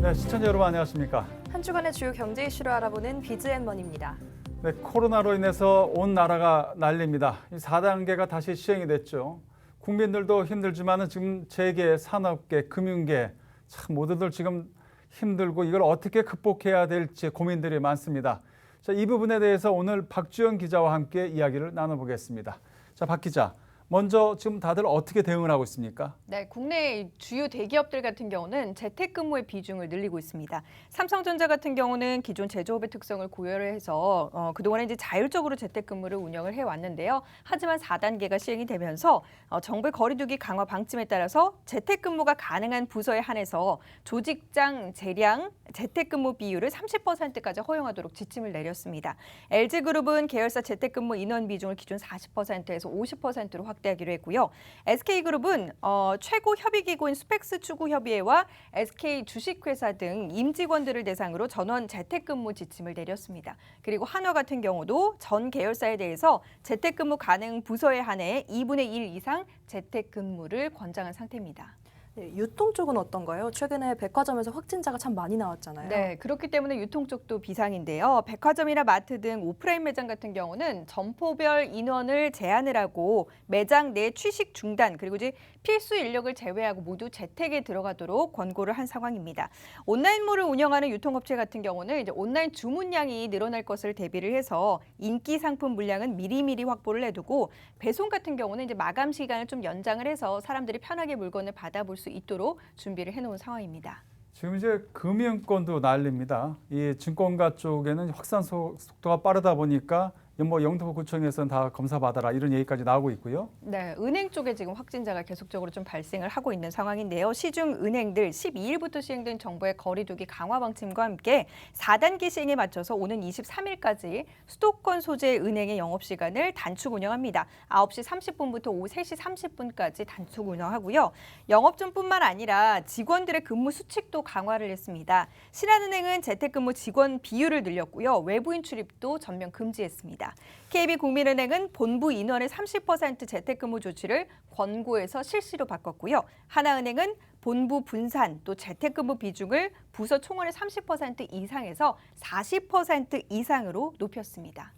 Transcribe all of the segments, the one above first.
네, 시청자 여러분 안녕하십니까? 한 주간의 주요 경제 이슈를 알아보는 비즈앤먼입니다. 네, 코로나로 인해서 온 나라가 난립니다. 이 4단계가 다시 시행이 됐죠. 국민들도 힘들지만은 지금 재계, 산업계, 금융계 참 모두들 지금 힘들고 이걸 어떻게 극복해야 될지 고민들이 많습니다. 자, 이 부분에 대해서 오늘 박주영 기자와 함께 이야기를 나눠보겠습니다. 자, 박 기자. 먼저 지금 다들 어떻게 대응을 하고 있습니까? 네, 국내 주요 대기업들 같은 경우는 재택근무의 비중을 늘리고 있습니다. 삼성전자 같은 경우는 기존 제조업의 특성을 고려를 해서 그동안에 이제 자율적으로 재택근무를 운영을 해왔는데요. 하지만 4단계가 시행이 되면서 정부의 거리두기 강화 방침에 따라서 재택근무가 가능한 부서에 한해서 조직장 재량 재택근무 비율을 30%까지 허용하도록 지침을 내렸습니다. LG그룹은 계열사 재택근무 인원 비중을 기존 40%에서 50%로 확대하기로 했고요. SK그룹은 최고 협의기구인 스펙스 추구협의회와 SK 주식회사 등 임직원들을 대상으로 전원 재택근무 지침을 내렸습니다. 그리고 한화 같은 경우도 전 계열사에 대해서 재택근무 가능 부서에 한해 2분의 1 이상 재택근무를 권장한 상태입니다. 네, 유통 쪽은 어떤가요? 최근에 백화점에서 확진자가 참 많이 나왔잖아요. 네, 그렇기 때문에 유통 쪽도 비상인데요. 백화점이나 마트 등 오프라인 매장 같은 경우는 점포별 인원을 제한을 하고 매장 내 취식 중단 그리고 이제 필수 인력을 제외하고 모두 재택에 들어가도록 권고를 한 상황입니다. 온라인몰을 운영하는 유통업체 같은 경우는 이제 온라인 주문량이 늘어날 것을 대비를 해서 인기 상품 물량은 미리미리 확보를 해두고 배송 같은 경우는 이제 마감 시간을 좀 연장을 해서 사람들이 편하게 물건을 받아볼 수 있도록 준비를 해놓은 상황입니다. 지금 이제 금융권도 난립니다. 이 증권가 쪽에는 확산 속도가 빠르다 보니까 뭐 영등포구청에서는 다 검사 받아라 이런 얘기까지 나오고 있고요. 네, 은행 쪽에 지금 확진자가 계속적으로 좀 발생을 하고 있는 상황인데요. 시중 은행들 12일부터 시행된 정부의 거리두기 강화 방침과 함께 4단계 시행에 맞춰서 오는 23일까지 수도권 소재 은행의 영업시간을 단축 운영합니다. 9시 30분부터 오후 3시 30분까지 단축 운영하고요. 영업점뿐만 아니라 직원들의 근무 수칙도 강화를 했습니다. 신한은행은 재택근무 직원 비율을 늘렸고요. 외부인 출입도 전면 금지했습니다. KB국민은행은 본부 인원의 30% 재택근무 조치를 권고해서 실시로 바꿨고요. 하나은행은 본부 분산 또 재택근무 비중을 부서 총원의 30% 이상에서 40% 이상으로 높였습니다.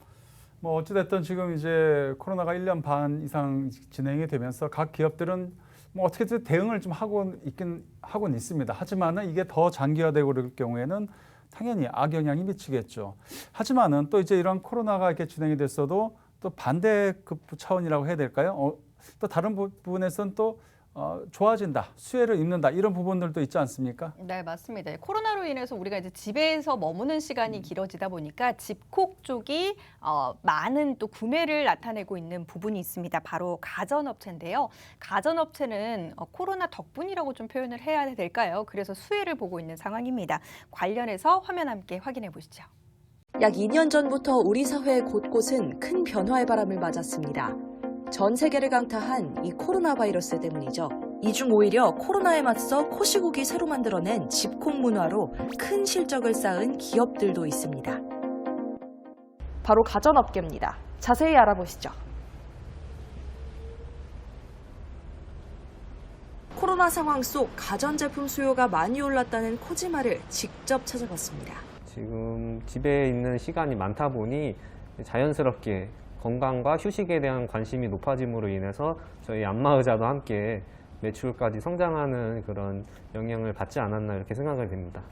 뭐 어찌됐든 지금 이제 코로나가 1년 반 이상 진행이 되면서 각 기업들은 뭐 어떻게든 대응을 좀 하고는 있습니다. 하지만은 이게 더 장기화되고 그럴 경우에는 당연히 악영향이 미치겠죠. 하지만은 또 이제 이런 코로나가 이렇게 진행이 됐어도 또 반대급 차원이라고 해야 될까요? 또 다른 부분에서는 또 좋아진다, 수혜를 입는다 이런 부분들도 있지 않습니까? 네, 맞습니다. 코로나로 인해서 우리가 이제 집에서 머무는 시간이 길어지다 보니까 집콕 쪽이 많은 또 구매를 나타내고 있는 부분이 있습니다. 바로 가전업체인데요. 가전업체는 코로나 덕분이라고 좀 표현을 해야 될까요? 그래서 수혜를 보고 있는 상황입니다. 관련해서 화면 함께 확인해 보시죠. 약 2년 전부터 우리 사회 곳곳은 큰 변화의 바람을 맞았습니다. 전 세계를 강타한 이 코로나 바이러스 때문이죠. 이 중 오히려 코로나에 맞서 코시국이 새로 만들어낸 집콕 문화로 큰 실적을 쌓은 기업들도 있습니다. 바로 가전업계입니다. 자세히 알아보시죠. 코로나 상황 속 가전제품 수요가 많이 올랐다는 코지마를 직접 찾아봤습니다. 지금 집에 있는 시간이 많다 보니 자연스럽게 건강과 휴식에 대한 관심이 높아짐으로 인해서 저희 안마의자도 함께 매출까지 성장하는 그런 영향을 받지 않았나 이렇게 생각이 됩니다.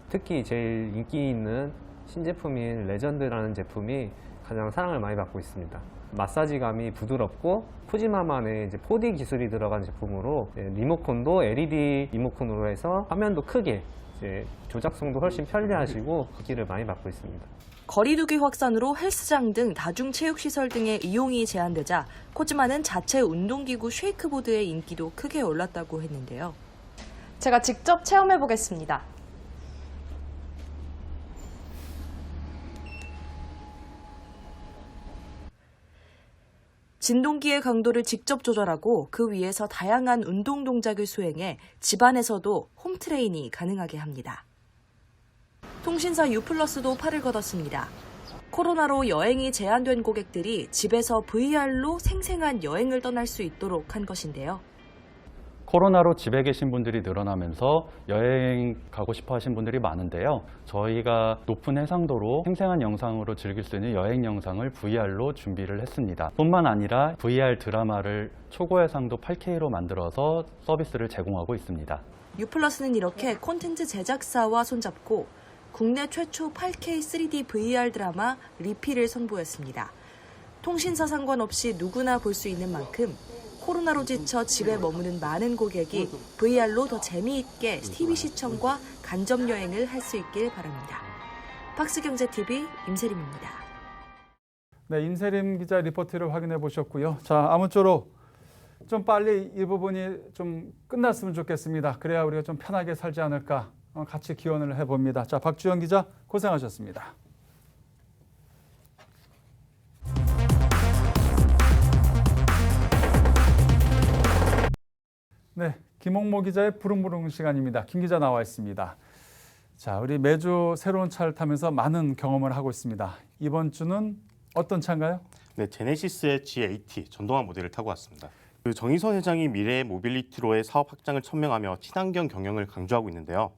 특히 제일 인기 있는 신제품인 레전드라는 제품이 가장 사랑을 많이 받고 있습니다. 마사지감이 부드럽고 코지마만의 이제 4D 기술이 들어간 제품으로 리모컨도 LED 리모컨으로 해서 화면도 크게 이제 조작성도 훨씬 편리하시고 인기를 많이 받고 있습니다. 거리두기 확산으로 헬스장 등 다중체육시설 등의 이용이 제한되자 코지마는 자체 운동기구 쉐이크보드의 인기도 크게 올랐다고 했는데요. 제가 직접 체험해 보겠습니다. 진동기의 강도를 직접 조절하고 그 위에서 다양한 운동 동작을 수행해 집안에서도 홈트레이닝이 가능하게 합니다. 통신사 U+도 팔을 걷었습니다. 코로나로 여행이 제한된 고객들이 집에서 VR로 생생한 여행을 떠날 수 있도록 한 것인데요. 코로나로 집에 계신 분들이 늘어나면서 여행 가고 싶어 하신 분들이 많은데요. 저희가 높은 해상도로 생생한 영상으로 즐길 수 있는 여행 영상을 VR로 준비를 했습니다. 뿐만 아니라 VR 드라마를 초고해상도 8K로 만들어서 서비스를 제공하고 있습니다. 유플러스는 이렇게 콘텐츠 제작사와 손잡고 국내 최초 8K 3D VR 드라마 리피를 선보였습니다. 통신사 상관없이 누구나 볼 수 있는 만큼 코로나로 지쳐 집에 머무는 많은 고객이 VR로 더 재미있게 TV 시청과 간접 여행을 할 수 있길 바랍니다. 박스경제TV 임세림입니다. 네, 임세림 기자 리포트를 확인해 보셨고요. 자, 아무쪼록 좀 빨리 이 부분이 좀 끝났으면 좋겠습니다. 그래야 우리가 좀 편하게 살지 않을까 같이 기원을 해봅니다. 자, 박주영 기자 고생하셨습니다. 네, 김홍모 기자의 부릉부릉 시간입니다. 김 기자 나와 있습니다. 자, 우리 매주 새로운 차를 타면서 많은 경험을 하고 있습니다. 이번 주는 어떤 차인가요? 네, 제네시스의 G80 전동화 모델을 타고 왔습니다. 정의선 회장이 미래의 모빌리티로의 사업 확장을 천명하며 친환경 경영을 강조하고 있는데요.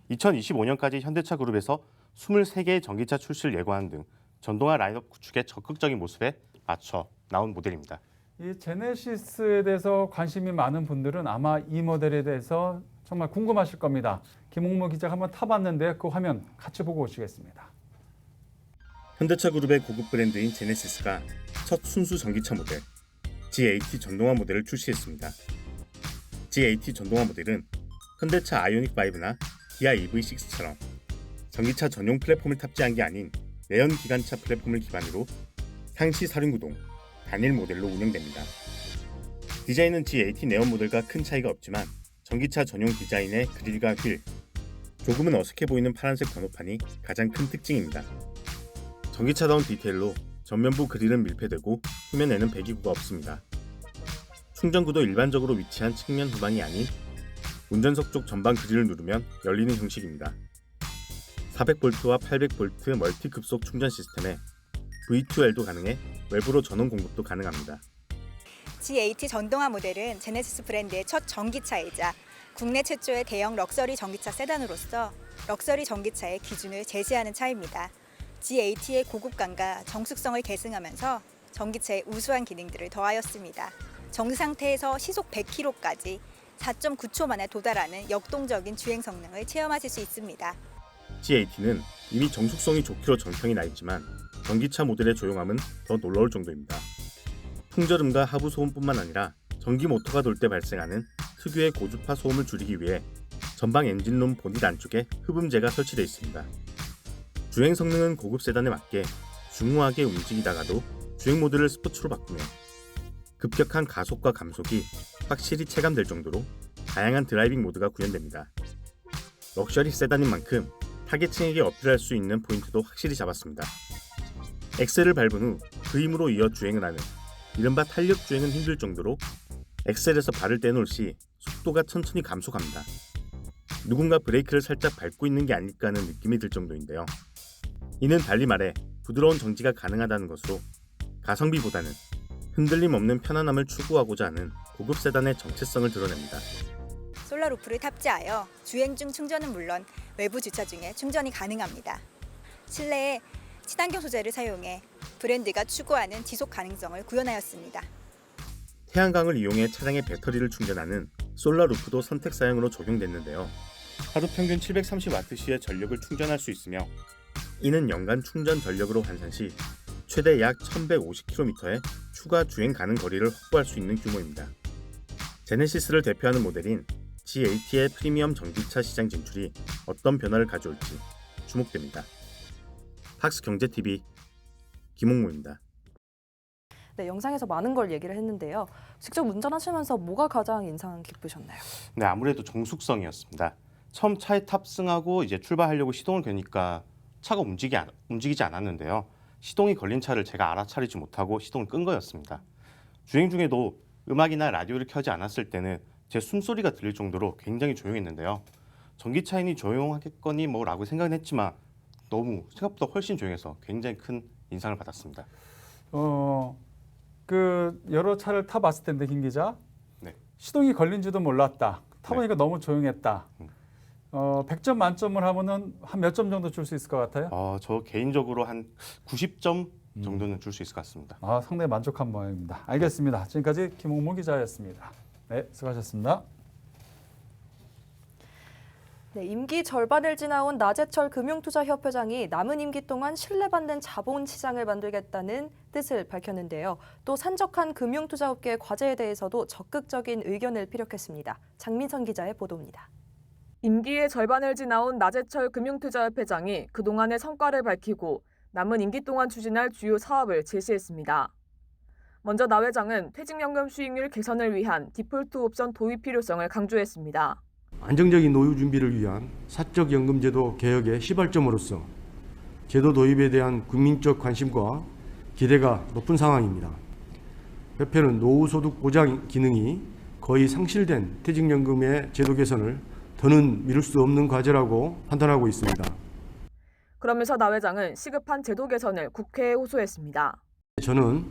2025년까지 현대차 그룹에서 23개의 전기차 출시를 예고하는 등 전동화 라인업 구축에 적극적인 모습에 맞춰 나온 모델입니다. 이 제네시스에 대해서 관심이 많은 분들은 아마 이 모델에 대해서 정말 궁금하실 겁니다. 김홍모 기자가 한번 타봤는데 그 화면 같이 보고 오시겠습니다. 현대차 그룹의 고급 브랜드인 제네시스가 첫 순수 전기차 모델 G80 전동화 모델을 출시했습니다. G80 전동화 모델은 현대차 아이오닉 5나 기아 EV6처럼 전기차 전용 플랫폼을 탑재한 게 아닌 내연 기관차 플랫폼을 기반으로 상시 사륜구동 단일 모델로 운영됩니다. 디자인은 G80 네온 모델과 큰 차이가 없지만 전기차 전용 디자인의 그릴과 휠, 조금은 어색해 보이는 파란색 번호판이 가장 큰 특징입니다. 전기차다운 디테일로 전면부 그릴은 밀폐되고 후면에는 배기구가 없습니다. 충전구도 일반적으로 위치한 측면 후방이 아닌 운전석 쪽 전방 그릴을 누르면 열리는 형식입니다. 400V와 800V 멀티 급속 충전 시스템에 V2L도 가능해 외부로 전원 공급도 가능합니다. G80 전동화 모델은 제네시스 브랜드의 첫 전기차이자 국내 최초의 대형 럭셔리 전기차 세단으로서 럭셔리 전기차의 기준을 제시하는 차입니다. G80의 고급감과 정숙성을 계승하면서 전기차의 우수한 기능들을 더하였습니다. 정상태에서 시속 100km까지 4.9초 만에 도달하는 역동적인 주행 성능을 체험하실 수 있습니다. G80는 이미 정숙성이 좋기로 정평이 나 있지만 전기차 모델의 조용함은 더 놀라울 정도입니다. 풍절음과 하부 소음뿐만 아니라 전기 모터가 돌 때 발생하는 특유의 고주파 소음을 줄이기 위해 전방 엔진룸 보닛 안쪽에 흡음재가 설치되어 있습니다. 주행 성능은 고급 세단에 맞게 중후하게 움직이다가도 주행 모드를 스포츠로 바꾸며 급격한 가속과 감속이 확실히 체감될 정도로 다양한 드라이빙 모드가 구현됩니다. 럭셔리 세단인 만큼 타겟층에게 어필할 수 있는 포인트도 확실히 잡았습니다. 엑셀을 밟은 후 그 힘으로 이어 주행을 하는 이른바 탄력 주행은 힘들 정도로 엑셀에서 발을 떼놓을 시 속도가 천천히 감속합니다. 누군가 브레이크를 살짝 밟고 있는 게 아닐까 하는 느낌이 들 정도인데요. 이는 달리 말해 부드러운 정지가 가능하다는 것으로 가성비보다는 흔들림 없는 편안함을 추구하고자 하는 고급 세단의 정체성을 드러냅니다. 솔라루프를 탑재하여 주행 중 충전은 물론 외부 주차 중에 충전이 가능합니다. 실내에 친환경 소재를 사용해 브랜드가 추구하는 지속 가능성을 구현하였습니다. 태양광을 이용해 차량의 배터리를 충전하는 솔라루프도 선택 사양으로 적용됐는데요. 하루 평균 730W시의 전력을 충전할 수 있으며 이는 연간 충전 전력으로 환산 시 최대 약 1150km의 추가 주행 가능 거리를 확보할 수 있는 규모입니다. 제네시스를 대표하는 모델인 G80의 프리미엄 전기차 시장 진출이 어떤 변화를 가져올지 주목됩니다. 박스경제TV 김홍무입니다. 네, 영상에서 많은 걸 얘기를 했는데요. 직접 운전하시면서 뭐가 가장 인상 깊으셨나요? 네, 아무래도 정숙성이었습니다. 처음 차에 탑승하고 이제 출발하려고 시동을 거니까 차가 움직이지 않았는데요. 시동이 걸린 차를 제가 알아차리지 못하고 시동을 끈 거였습니다. 주행 중에도 음악이나 라디오를 켜지 않았을 때는 제 숨소리가 들릴 정도로 굉장히 조용했는데요. 전기차이니 조용하겠거니 뭐라고 생각은 했지만 너무 생각보다 훨씬 조용해서 굉장히 큰 인상을 받았습니다. 그 여러 차를 타봤을 텐데 김 기자, 네. 시동이 걸린지도 몰랐다. 타보니까 너무 조용했다. 100점 만점을 하면은 한 몇 점 정도 줄 수 있을 것 같아요? 저 개인적으로 한 90점 정도는 줄 수 있을 것 같습니다. 상당히 만족한 모양입니다. 알겠습니다. 지금까지 김홍무 기자였습니다. 네, 수고하셨습니다. 네, 임기 절반을 지나온 나재철 금융투자협회장이 남은 임기 동안 신뢰받는 자본시장을 만들겠다는 뜻을 밝혔는데요. 또 산적한 금융투자업계의 과제에 대해서도 적극적인 의견을 피력했습니다. 장민선 기자의 보도입니다. 임기의 절반을 지나온 나재철 금융투자협회장이 그동안의 성과를 밝히고 남은 임기 동안 추진할 주요 사업을 제시했습니다. 먼저 나 회장은 퇴직연금 수익률 개선을 위한 디폴트 옵션 도입 필요성을 강조했습니다. 안정적인 노후 준비를 위한 사적 연금제도 개혁의 시발점으로서 제도 도입에 대한 국민적 관심과 기대가 높은 상황입니다. 협회는 노후소득 보장 기능이 거의 상실된 퇴직연금의 제도 개선을 더는 미룰 수 없는 과제라고 판단하고 있습니다. 그러면서 나 회장은 시급한 제도 개선을 국회에 호소했습니다. 저는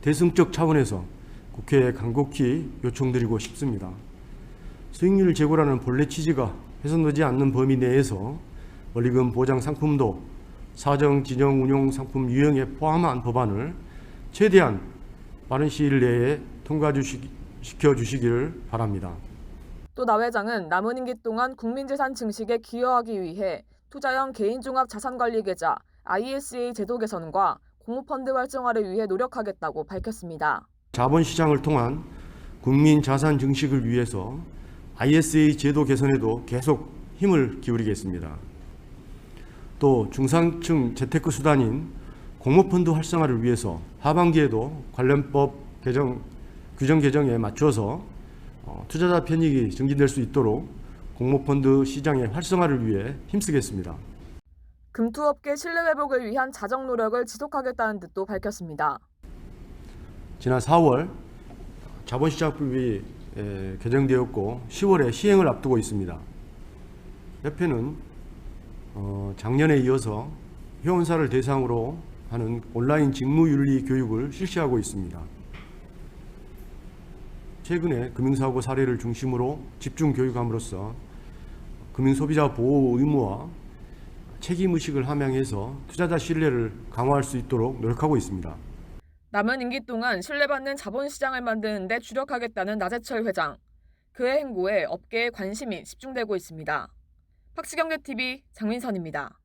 대승적 차원에서 국회에 간곡히 요청드리고 싶습니다. 수익률 제고라는 본래 취지가 훼손되지 않는 범위 내에서 원리금 보장 상품도 사정 진영 운용 상품 유형에 포함한 법안을 최대한 빠른 시일 내에 통과시켜 주시기를 바랍니다. 또 나 회장은 남은 임기 동안 국민재산 증식에 기여하기 위해 투자형 개인종합자산관리계좌 ISA 제도 개선과 공모펀드 활성화를 위해 노력하겠다고 밝혔습니다. 자본시장을 통한 국민 자산 증식을 위해서 ISA 제도 개선에도 계속 힘을 기울이겠습니다. 또 중산층 재테크 수단인 공모펀드 활성화를 위해서 하반기에도 관련법 규정 개정에 맞춰서 투자자 편익이 증진될 수 있도록 공모펀드 시장의 활성화를 위해 힘쓰겠습니다. 금투업계 신뢰 회복을 위한 자정 노력을 지속하겠다는 뜻도 밝혔습니다. 지난 4월 자본시장법이 개정되었고 10월에 시행을 앞두고 있습니다. 협회는 작년에 이어서 회원사를 대상으로 하는 온라인 직무윤리 교육을 실시하고 있습니다. 최근에 금융사고 사례를 중심으로 집중 교육함으로써 금융소비자 보호 의무와 책임의식을 함양해서 투자자 신뢰를 강화할 수 있도록 노력하고 있습니다. 남은 임기 동안 신뢰받는 자본시장을 만드는 데 주력하겠다는 나재철 회장. 그의 행보에 업계의 관심이 집중되고 있습니다. 박시경제TV 장민선입니다.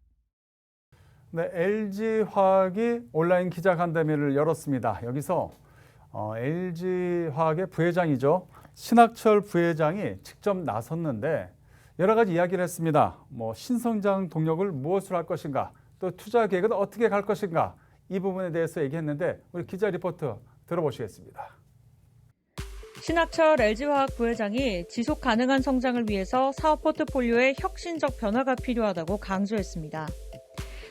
네, LG화학이 온라인 기자간담회를 열었습니다. 여기서 LG화학의 부회장이죠. 신학철 부회장이 직접 나섰는데 여러 가지 이야기를 했습니다. 신성장 동력을 무엇으로 할 것인가, 또 투자 계획은 어떻게 갈 것인가, 이 부분에 대해서 얘기했는데 우리 기자 리포트 들어보시겠습니다. 신학철 LG화학 부회장이 지속 가능한 성장을 위해서 사업 포트폴리오에 혁신적 변화가 필요하다고 강조했습니다.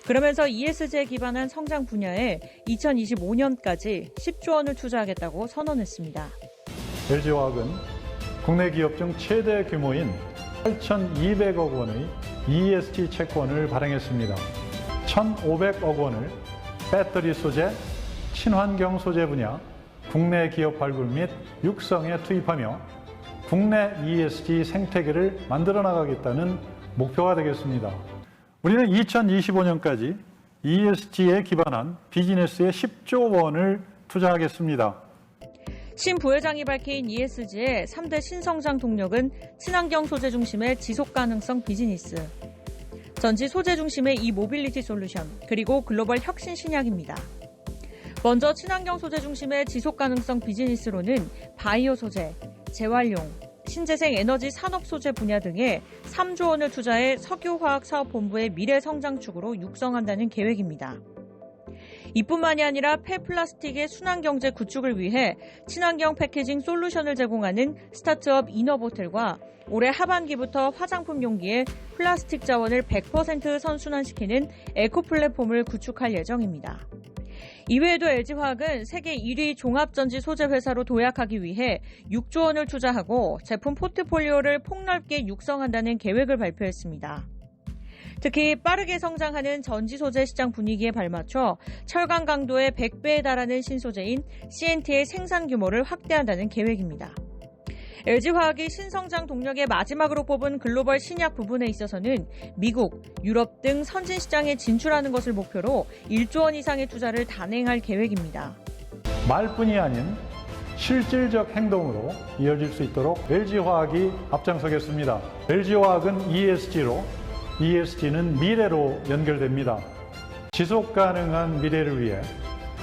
그러면서 ESG에 기반한 성장 분야에 2025년까지 10조 원을 투자하겠다고 선언했습니다. LG화학은 국내 기업 중 최대 규모인 8,200억 원의 ESG 채권을 발행했습니다. 1,500억 원을 배터리 소재, 친환경 소재 분야, 국내 기업 발굴 및 육성에 투입하며 국내 ESG 생태계를 만들어 나가겠다는 목표가 되겠습니다. 우리는 2025년까지 ESG에 기반한 비즈니스에 10조 원을 투자하겠습니다. 신 부회장이 밝힌 ESG의 3대 신성장 동력은 친환경 소재 중심의 지속 가능성 비즈니스, 전지 소재 중심의 이모빌리티 솔루션, 그리고 글로벌 혁신 신약입니다. 먼저 친환경 소재 중심의 지속 가능성 비즈니스로는 바이오 소재, 재활용, 신재생 에너지 산업 소재 분야 등에 3조 원을 투자해 석유화학사업본부의 미래 성장축으로 육성한다는 계획입니다. 이뿐만이 아니라 폐플라스틱의 순환경제 구축을 위해 친환경 패키징 솔루션을 제공하는 스타트업 이너보틀과 올해 하반기부터 화장품 용기에 플라스틱 자원을 100% 선순환시키는 에코 플랫폼을 구축할 예정입니다. 이외에도 LG화학은 세계 1위 종합전지 소재 회사로 도약하기 위해 6조 원을 투자하고 제품 포트폴리오를 폭넓게 육성한다는 계획을 발표했습니다. 특히 빠르게 성장하는 전지 소재 시장 분위기에 발맞춰 철강 강도의 100배에 달하는 신소재인 CNT의 생산 규모를 확대한다는 계획입니다. LG화학이 신성장 동력의 마지막으로 뽑은 글로벌 신약 부분에 있어서는 미국, 유럽 등 선진 시장에 진출하는 것을 목표로 1조 원 이상의 투자를 단행할 계획입니다. 말뿐이 아닌 실질적 행동으로 이어질 수 있도록 LG화학이 앞장서겠습니다. LG화학은 ESG로, ESG는 미래로 연결됩니다. 지속 가능한 미래를 위해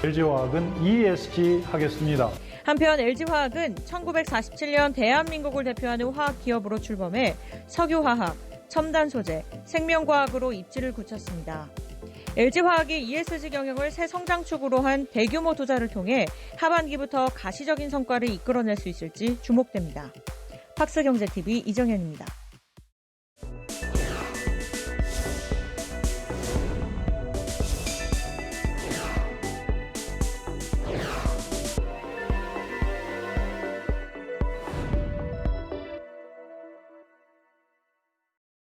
LG화학은 ESG 하겠습니다. 한편 LG화학은 1947년 대한민국을 대표하는 화학 기업으로 출범해 석유화학, 첨단 소재, 생명과학으로 입지를 굳혔습니다. LG화학이 ESG 경영을 새 성장축으로 한 대규모 투자를 통해 하반기부터 가시적인 성과를 이끌어낼 수 있을지 주목됩니다. 팍스경제TV 이정현입니다.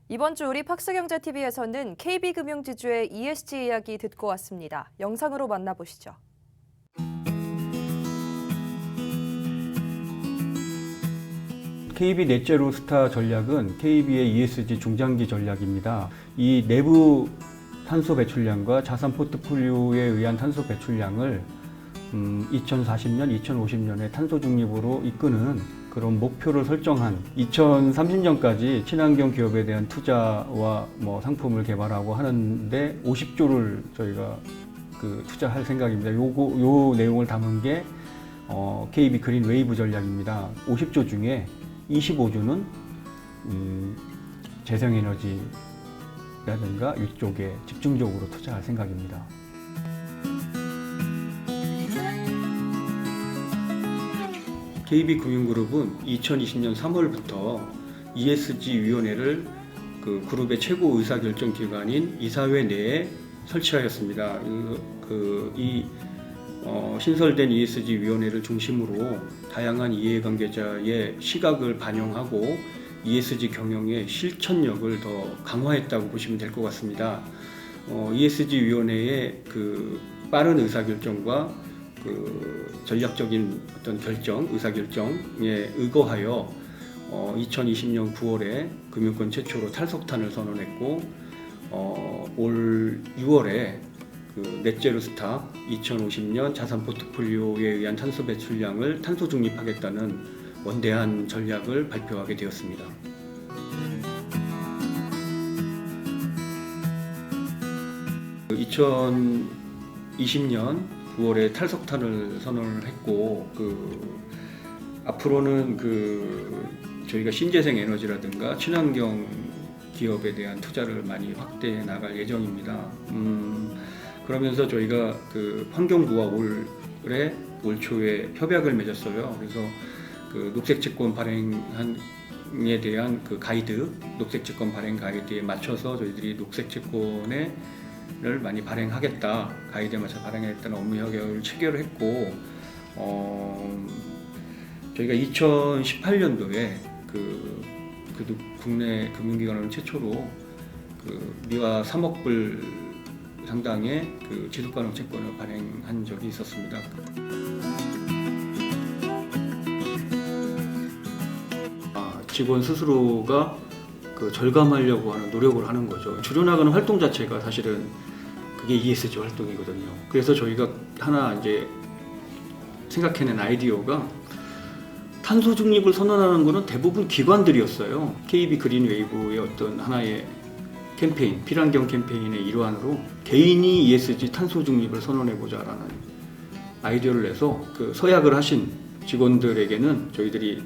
이번 주 우리 팍스경제TV에서는 KB금융지주의 ESG 이야기 듣고 왔습니다. 영상으로 만나보시죠. KB 넷제로 스타 전략은 KB의 ESG 중장기 전략입니다. 이 내부 탄소 배출량과 자산 포트폴리오에 의한 탄소 배출량을 2040년, 2050년에 탄소 중립으로 이끄는 그런 목표를 설정한 2030년까지 친환경 기업에 대한 투자와 상품을 개발하고 하는데 50조를 저희가 투자할 생각입니다. 요 내용을 담은 게 KB 그린 웨이브 전략입니다. 50조 중에 25조는 재생에너지라든가 이쪽에 집중적으로 투자할 생각입니다. KB금융그룹은 2020년 3월부터 ESG위원회를 그룹의 최고 의사결정 기관인 이사회 내에 설치하였습니다. 신설된 ESG위원회를 중심으로 다양한 이해관계자의 시각을 반영하고 ESG 경영의 실천력을 더 강화했다고 보시면 될 것 같습니다. ESG위원회의 빠른 의사결정과 전략적인 어떤 의사결정에 의거하여 2020년 9월에 금융권 최초로 탈석탄을 선언했고 올 6월에 넷제로 스타 2050년 자산 포트폴리오에 의한 탄소 배출량을 탄소 중립하겠다는 원대한 전략을 발표하게 되었습니다. 그 2020년 9월에 탈석탄을 선언을 했고 앞으로는 저희가 신재생 에너지라든가 친환경 기업에 대한 투자를 많이 확대해 나갈 예정입니다. 그러면서 저희가 환경부와 올해 올 초에 협약을 맺었어요. 그래서 녹색채권 발행에 대한 녹색채권 발행 가이드에 맞춰서 저희들이 녹색채권을 많이 발행하겠다, 가이드에 맞춰 발행하겠다는 업무 협약을 체결을 했고, 저희가 2018년도에 국내 금융기관으로 최초로 미화 3억 불 상당의 지속가능 채권을 발행한 적이 있었습니다. 직원 스스로가 절감하려고 하는 노력을 하는 거죠. 줄여나가는 활동 자체가 사실은 그게 ESG 활동이거든요. 그래서 저희가 하나 이제 생각해낸 아이디어가 탄소 중립을 선언하는 것은 대부분 기관들이었어요. KB 그린 웨이브의 어떤 하나의 캠페인, 필환경 캠페인의 일환으로 개인이 ESG 탄소 중립을 선언해보자라는 아이디어를 내서 서약을 하신 직원들에게는 저희들이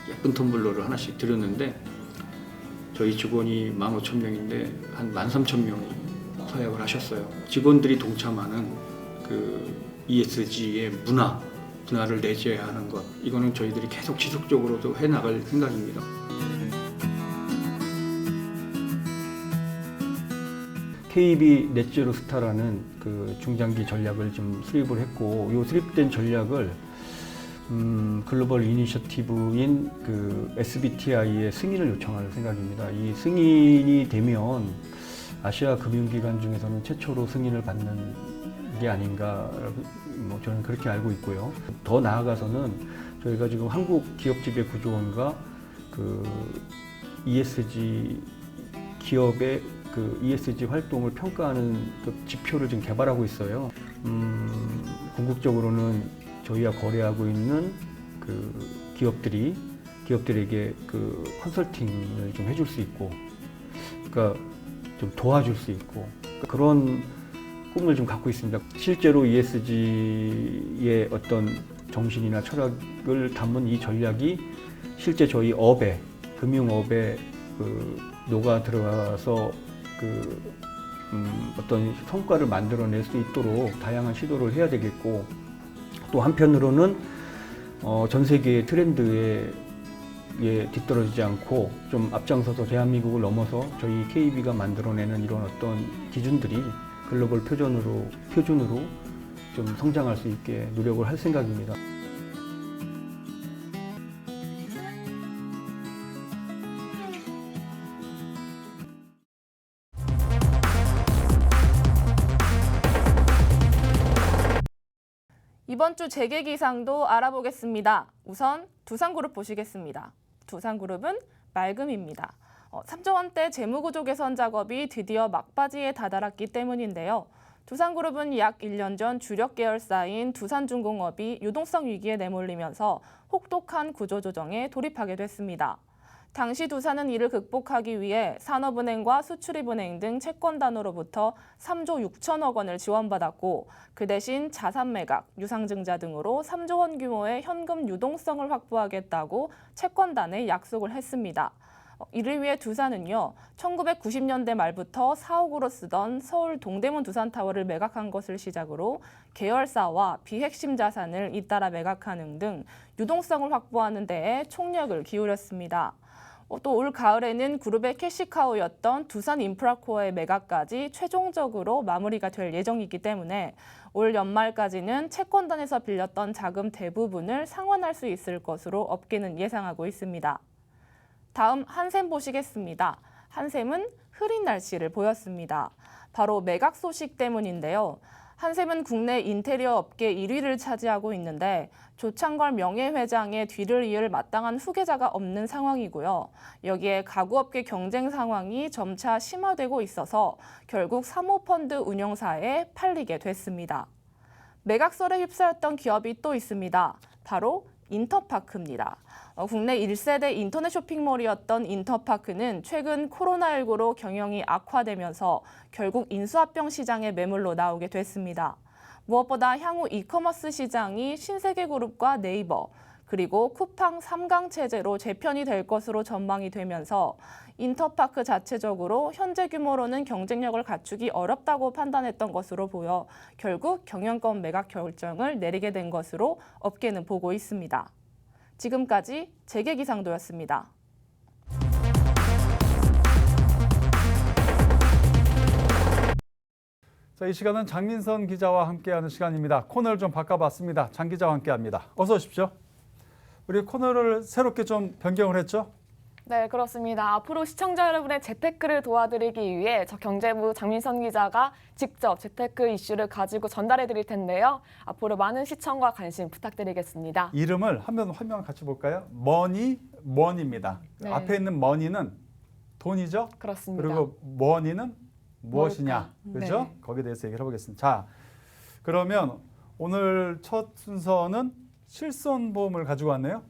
예쁜 텀블러를 하나씩 드렸는데, 저희 직원이 15,000명인데 한 13,000명이 서약을 하셨어요. 직원들이 동참하는 ESG의 문화를 내재하는 것, 이거는 저희들이 계속 지속적으로도 해나갈 생각입니다. KB 넷제로 스타라는 중장기 전략을 좀 수립을 했고, 이 수립된 전략을 글로벌 이니셔티브인 SBTI의 승인을 요청할 생각입니다. 이 승인이 되면 아시아 금융기관 중에서는 최초로 승인을 받는 게 아닌가, 저는 그렇게 알고 있고요. 더 나아가서는 저희가 지금 한국기업지배구조원과 그 ESG 기업의 그 ESG 활동을 평가하는 그 지표를 지금 개발하고 있어요. 궁극적으로는 저희와 거래하고 있는 그 기업들에게 그 컨설팅을 좀 해줄 수 있고, 그러니까 좀 도와줄 수 있고, 그런 꿈을 좀 갖고 있습니다. 실제로 ESG의 어떤 정신이나 철학을 담은 이 전략이 실제 저희 업에, 금융업에 그 녹아 들어가서 그 어떤 성과를 만들어낼 수 있도록 다양한 시도를 해야 되겠고, 또 한편으로는 전 세계의 트렌드에 뒤떨어지지 않고 좀 앞장서서 대한민국을 넘어서 저희 KB가 만들어내는 이런 어떤 기준들이 글로벌 표준으로 좀 성장할 수 있게 노력을 할 생각입니다. 이번 주 재계 기상도 알아보겠습니다. 우선 두산그룹 보시겠습니다. 두산그룹은 맑음입니다. 3조 원대 재무구조 개선 작업이 드디어 막바지에 다다랐기 때문인데요. 두산그룹은 약 1년 전 주력 계열사인 두산중공업이 유동성 위기에 내몰리면서 혹독한 구조조정에 돌입하게 됐습니다. 당시 두산은 이를 극복하기 위해 산업은행과 수출입은행 등 채권단으로부터 3조 6천억 원을 지원받았고, 그 대신 자산 매각, 유상증자 등으로 3조 원 규모의 현금 유동성을 확보하겠다고 채권단에 약속을 했습니다. 이를 위해 두산은요, 1990년대 말부터 사옥으로 쓰던 서울 동대문 두산타워를 매각한 것을 시작으로 계열사와 비핵심 자산을 잇따라 매각하는 등 유동성을 확보하는 데에 총력을 기울였습니다. 또 올 가을에는 그룹의 캐시카우였던 두산인프라코어의 매각까지 최종적으로 마무리가 될 예정이기 때문에 올 연말까지는 채권단에서 빌렸던 자금 대부분을 상환할 수 있을 것으로 업계는 예상하고 있습니다. 다음 한샘 보시겠습니다. 한샘은 흐린 날씨를 보였습니다. 바로 매각 소식 때문인데요. 한샘은 국내 인테리어 업계 1위를 차지하고 있는데 조창걸 명예회장의 뒤를 이을 마땅한 후계자가 없는 상황이고요. 여기에 가구업계 경쟁 상황이 점차 심화되고 있어서 결국 사모펀드 운용사에 팔리게 됐습니다. 매각설에 휩싸였던 기업이 또 있습니다. 바로 인터파크입니다. 국내 1세대 인터넷 쇼핑몰이었던 인터파크는 최근 코로나19로 경영이 악화되면서 결국 인수합병 시장의 매물로 나오게 됐습니다. 무엇보다 향후 이커머스 시장이 신세계그룹과 네이버, 그리고 쿠팡 3강 체제로 재편이 될 것으로 전망이 되면서 인터파크 자체적으로 현재 규모로는 경쟁력을 갖추기 어렵다고 판단했던 것으로 보여 결국 경영권 매각 결정을 내리게 된 것으로 업계는 보고 있습니다. 지금까지 재계기상도였습니다. 자, 이 시간은 장민선 기자와 함께하는 시간입니다. 코너를 좀 바꿔봤습니다. 장 기자와 함께합니다. 어서 오십시오. 우리 코너를 새롭게 좀 변경을 했죠? 네, 그렇습니다. 앞으로 시청자 여러분의 재테크를 도와드리기 위해 저 경제부 장민선 기자가 직접 재테크 이슈를 가지고 전달해 드릴 텐데요. 앞으로 많은 시청과 관심 부탁드리겠습니다. 이름을 한번 화면 같이 볼까요? 머니입니다. 네. 앞에 있는 머니는 돈이죠? 그렇습니다. 그리고 머니는 무엇이냐? 뭘까? 그렇죠? 네. 거기에 대해서 얘기를 해보겠습니다. 자, 그러면 오늘 첫 순서는 실손보험을 가지고 왔네요.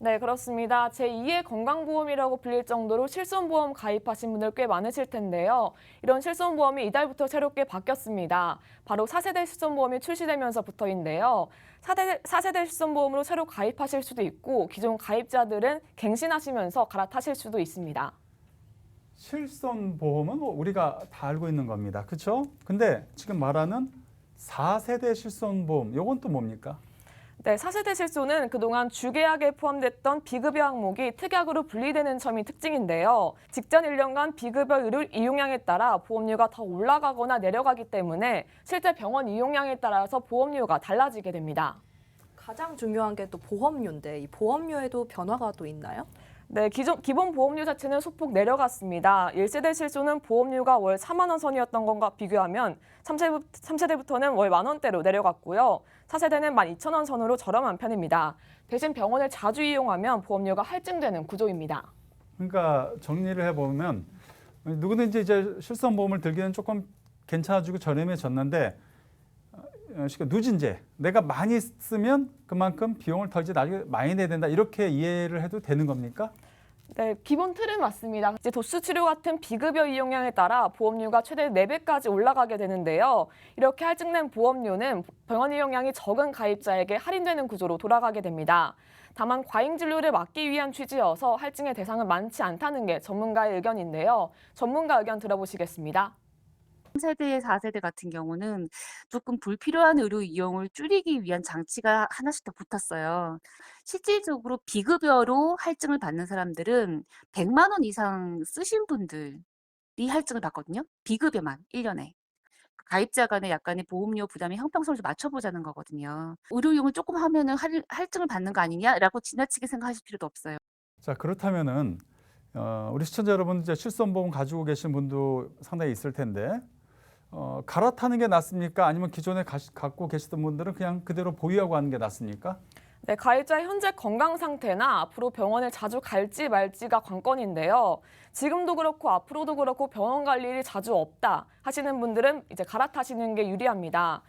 네, 그렇습니다. 제2의 건강보험이라고 불릴 정도로 실손보험 가입하신 분들 꽤 많으실 텐데요. 이런 실손보험이 이달부터 새롭게 바뀌었습니다. 바로 4세대 실손보험이 출시되면서부터인데요. 4세대 실손보험으로 새로 가입하실 수도 있고 기존 가입자들은 갱신하시면서 갈아타실 수도 있습니다. 실손보험은 뭐 우리가 다 알고 있는 겁니다. 그렇죠? 근데 지금 말하는 4세대 실손보험, 이건 또 뭡니까? 네, 4세대 실손은 그동안 주계약에 포함됐던 비급여 항목이 특약으로 분리되는 점이 특징인데요. 직전 1년간 비급여 의료 이용량에 따라 보험료가 더 올라가거나 내려가기 때문에 실제 병원 이용량에 따라서 보험료가 달라지게 됩니다. 가장 중요한 게 또 보험료인데 이 보험료에도 변화가 또 있나요? 네, 기본 보험료 자체는 소폭 내려갔습니다. 1세대 실손은 보험료가 월 4만 원 선이었던 것과 비교하면 3세대부터는 월 1만 원대로 내려갔고요. 4세대는 12,000원 선으로 저렴한 편입니다. 대신 병원을 자주 이용하면 보험료가 할증되는 구조입니다. 그러니까 정리를 해보면 누구든지 이제 실손보험을 들기는 조금 괜찮아지고 저렴해졌는데 누진제, 내가 많이 쓰면 그만큼 비용을 더 이제 나중에 많이 내야 된다 이렇게 이해를 해도 되는 겁니까? 네, 기본 틀은 맞습니다. 이제 도수 치료 같은 비급여 이용량에 따라 보험료가 최대 4배까지 올라가게 되는데요. 이렇게 할증된 보험료는 병원 이용량이 적은 가입자에게 할인되는 구조로 돌아가게 됩니다. 다만 과잉 진료를 막기 위한 취지여서 할증의 대상은 많지 않다는 게 전문가의 의견인데요. 전문가 의견 들어보시겠습니다. 3세대, 4세대 같은 경우는 조금 불필요한 의료 이용을 줄이기 위한 장치가 하나씩 더 붙었어요. 실질적으로 비급여로 할증을 받는 사람들은 100만 원 이상 쓰신 분들이 할증을 받거든요. 비급여만 1년에. 가입자 간의 약간의 보험료 부담의 형평성을 좀 맞춰보자는 거거든요. 의료 이용을 조금 하면은 할증을 받는 거 아니냐라고 지나치게 생각하실 필요도 없어요. 자, 그렇다면은 우리 시청자 여러분 이제 실손보험 가지고 계신 분도 상당히 있을 텐데 갈아타는 게 낫습니까? 아니면 기존에 갖고 계시던 분들은 그냥 그대로 보유하고 하는 게 낫습니까? 네, 가입자의 현재 건강 상태나 앞으로 병원을 자주 갈지 말지가 관건인데요. 지금도 그렇고 앞으로도 그렇고 병원 갈 일이 자주 없다 하시는 분들은 이제 갈아타시는 게 유리합니다.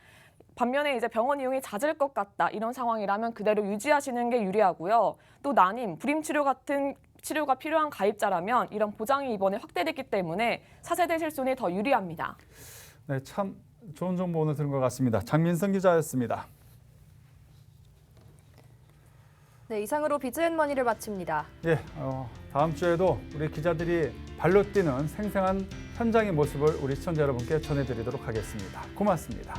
반면에 이제 병원 이용이 잦을 것 같다 이런 상황이라면 그대로 유지하시는 게 유리하고요. 또 난임, 불임 치료 같은 치료가 필요한 가입자라면 이런 보장이 이번에 확대됐기 때문에 4세대 실손이 더 유리합니다. 네, 참 좋은 정보 오늘 들은 것 같습니다. 장민성 기자였습니다. 네, 이상으로 비즈앤머니를 마칩니다. 예, 다음 주에도 우리 기자들이 발로 뛰는 생생한 현장의 모습을 우리 시청자 여러분께 전해드리도록 하겠습니다. 고맙습니다.